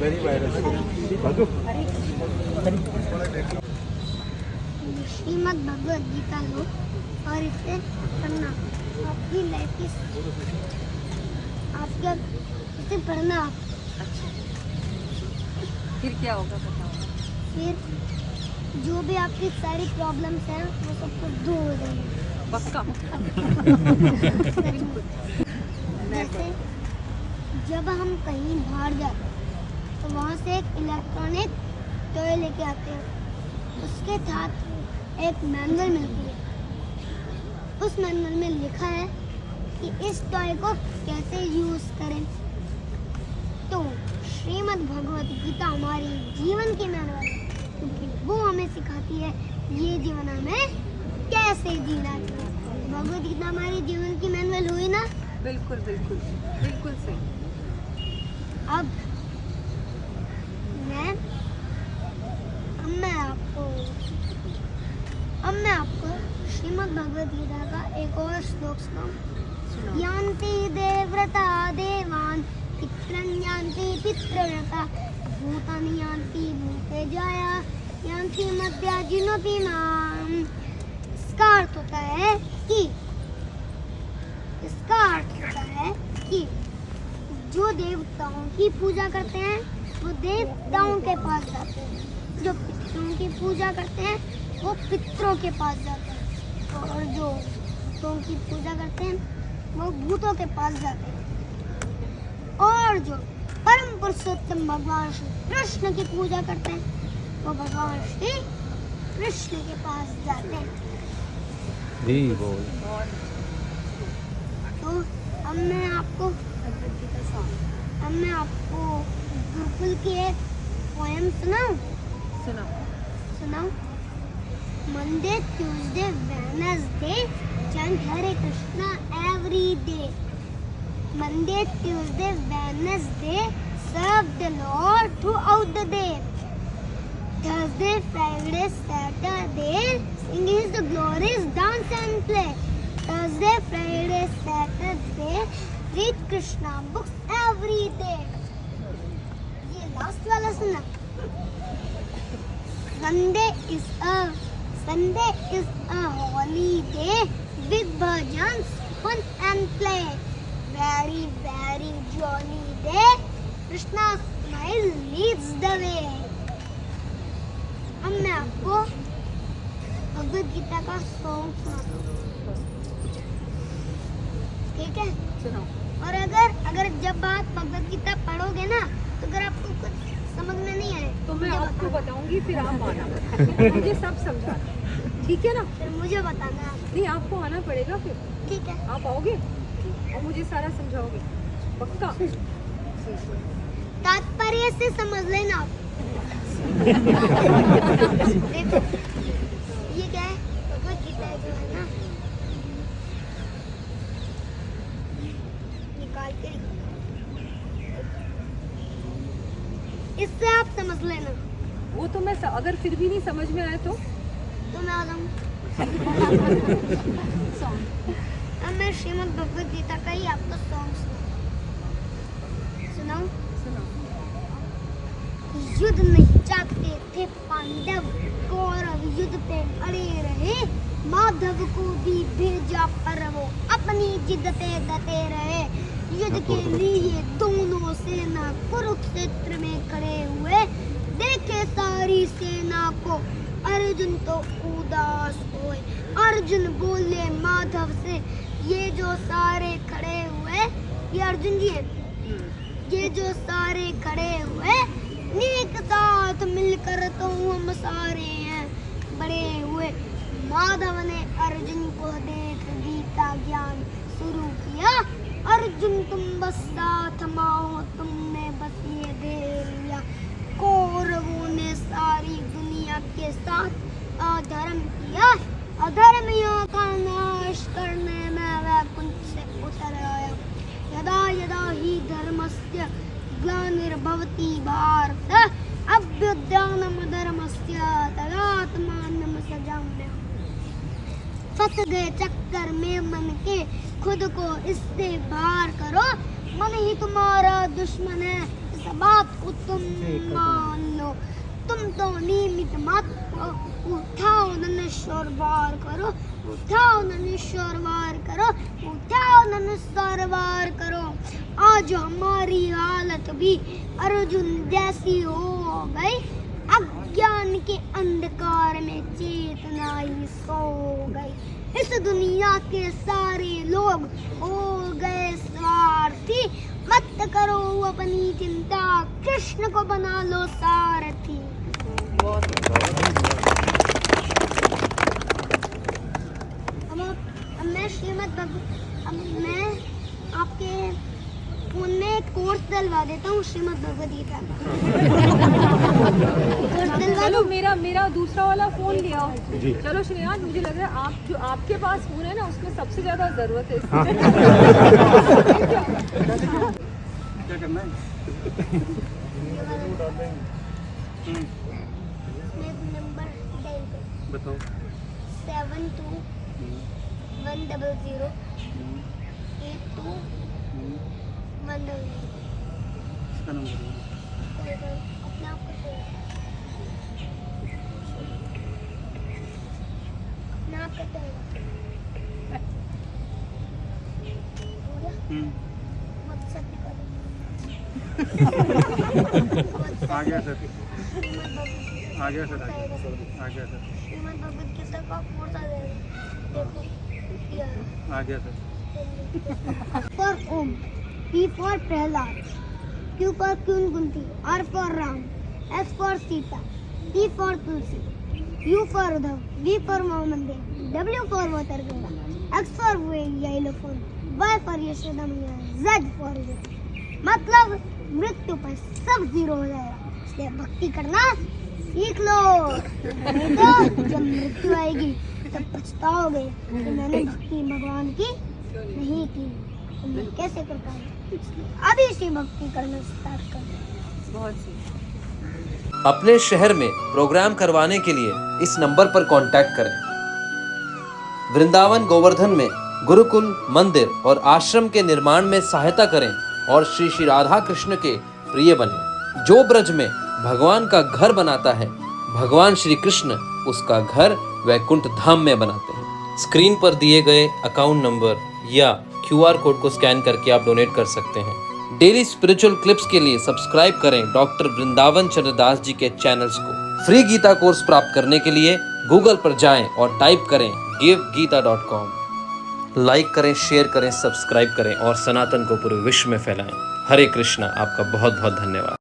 श्रीमद् भगवद गीता लो और इसे पढ़ना आपकी लाइफ की आपका इसे पढ़ना आप। अच्छा, फिर क्या होगा बताओ? फिर जो भी आपकी सारी प्रॉब्लम्स हैं वो सब कुछ दूर हो जाएंगी। पक्का? जैसे जब हम कहीं बाहर जाते हैं तो वहाँ से एक इलेक्ट्रॉनिक टॉय लेके आते हैं, उसके साथ एक मैनुअल मिलती है। उस मैनुअल में लिखा है कि इस टॉय को कैसे यूज करें। तो श्रीमद् भगवद गीता हमारी जीवन की मैनुअल है, क्योंकि वो हमें सिखाती है ये जीवन हमें कैसे जीना चाहिए। भगवद गीता हमारी जीवन की मैनुअल हुई ना? बिल्कुल बिल्कुल बिल्कुल सही। अब मैं आपको श्रीमद् भगवद गीता का एक और श्लोक सुनाऊं। यान्ति देवव्रता देवान् पितरं यान्ति पितृव्रता भूतानि यान्ति भूतेजाया यान्ति मद्याजिनोऽपि माम्। इसका अर्थ होता है कि जो देवताओं की पूजा करते हैं वो देवताओं के पास जाते हैं, जो पितरों की पूजा करते हैं वो पितरों के पास जाते हैं, और जो भूतों की पूजा करते हैं वो भूतों के पास जाते हैं, और जो परम पुरुषोत्तम भगवान श्री कृष्ण की पूजा करते हैं वो भगवान श्री कृष्ण के पास जाते हैं। जी बोल। तो अब मैं आपको गुरुकुल की एक पोएम सुनाऊं। Monday, Tuesday, Wednesday, chant Hare Krishna every day. Monday, Tuesday, Wednesday, serve the Lord throughout the day. Thursday, Friday, Saturday, sing His glories, dance and play. Thursday, Friday, Saturday, read Krishna books every day. ये last वाला सुना। Sunday is a holiday with bhajans, fun and play. Very, very jolly day. Krishna's smile leads the way. अब मैं आपको भगवद गीता का song सुनाता हूँ, ठीक है? सुनाओ। और अगर जब आप भगवद गीता पढ़ोगे ना तो अगर आपको कुछ समझ में नहीं आए तो मैं आपको बताऊंगी, फिर आप आना। मुझे सब समझाना, ठीक है ना? फिर मुझे बताना। नहीं, आपको आना पड़ेगा फिर। ठीक है? आप आओगे और मुझे सारा समझाओगे, पक्का? तात्पर्य से समझ लेना आप। देखो ये क्या है, भगवद गीता जो है ना, निकाल के इससे आप समझ लेना। वो तो मैं अगर फिर भी नहीं समझ में आया तो मैं आ जाऊँ। अब मैं श्रीमद् भगवद गीता का ही आपको सॉन्ग सुनाऊं। युद्ध नहीं चाहते थे पांडव, कौरव युद्ध पे अड़े रहे, माधव को भी भेजा पर वो अपनी जिद पे डटे रहे। युद्ध के लिए दोनों सेना कुरुक्षेत्र में खड़े हुए, देखे सारी सेना को अर्जुन तो उदास हुए। अर्जुन बोले माधव से, ये जो सारे खड़े हुए, ये अर्जुन जी हैं, ये जो सारे खड़े हुए एक साथ मिलकर तो हम सारे हैं बड़े हुए। माधव ने अर्जुन को देख गीता ज्ञान शुरू किया। अर्जुन तुम बस साथ माओ, तुमने बस ये दे लिया। कौरवों ने सारी दुनिया के साथ अधर्म किया, अधर्मियों का नाश करने में वैकुंठ से उतर आया। यदा यदा ही धर्मस्य ग्लानिर्भवति भारत, अभ्युत्थानमधर्मस्य तदात्मानं सृजाम्यहम्। फंस गए चक्कर में मन के, खुद को इससे बाहर करो। मन ही तुम्हारा दुश्मन है, इस बात को तुम मान लो। तुम तो नियमित मत उठाओ नश्वर वार करो, उठाओ नश्वर वार करो, उठाओ नश्वर वार करो। आज हमारी हालत भी अर्जुन जैसी हो गई, अज्ञान के अंधकार में चेतना ही सो गई। इस दुनिया के सारे लोग हो गए स्वार्थी, मत करो अपनी चिंता, कृष्ण को बना लो सारथी। अब मैं मैं आपके फोन में एक कोर्स डलवा देता हूँ श्रीमद् भगवद गीता का। कोर्स डलवा चलो दूँ? मेरा दूसरा वाला फोन ले आओ। चलो श्रेयांश, मुझे लग रहा है आप जो आपके पास फोन है ना उसमें सबसे ज्यादा जरूरत है इसकी। क्या करना है? मैं नंबर डायल कर बताओ। 7210082100। इसका नंबर है। अपने आप को अपने आप करते हैं। WhatsApp पे करो। आ गया सर, श्रीमद् आ गया सर, आ गया सर, श्रीमद् भगवद गीता का कोर्स आ जाएगा। देखो ये आ गया sir. for Om, P for Prahlad, Q for Kunti, R for Ram, S for Sita, T for Tulsi, U for Uddhav, V for Mohammed, W for Waterganga, X for Xylophone, Y for Yashoda Maiya, Z for Z। मतलब मृत्यु पर सब zero हो जाएगा, इसलिए भक्ति करना सीख लो, नहीं तो जब मृत्यु आएगी तब पछताओगे कि मैंने भक्ति भगवान की नहीं की, तो मैं कैसे कर पाऊंगा। इसलिए अभी से भक्ति करना स्टार्ट कर दो। बहुत सी अपने शहर में प्रोग्राम करवाने के लिए इस नंबर पर कांटेक्ट करें। वृंदावन गोवर्धन में गुरुकुल, मंदिर और आश्रम के निर्माण में सहायता करें और श्री श्री राधा कृष्ण के प्रिय बने। जो ब्रज में भगवान का घर बनाता है, भगवान श्री कृष्ण उसका घर वैकुंठ धाम में बनाते हैं। स्क्रीन पर दिए गए अकाउंट नंबर या QR कोड को स्कैन करके आप डोनेट कर सकते हैं। डेली स्पिरिचुअल क्लिप्स के लिए सब्सक्राइब करें डॉक्टर वृंदावन चंद्रदास जी के चैनल्स को। फ्री गीता कोर्स प्राप्त करने के लिए गूगल पर जाएं और टाइप करें givegita.com। लाइक करें, शेयर करें, सब्सक्राइब करें और सनातन को पूरे विश्व में फैलाएं। हरे कृष्णा। आपका बहुत बहुत धन्यवाद।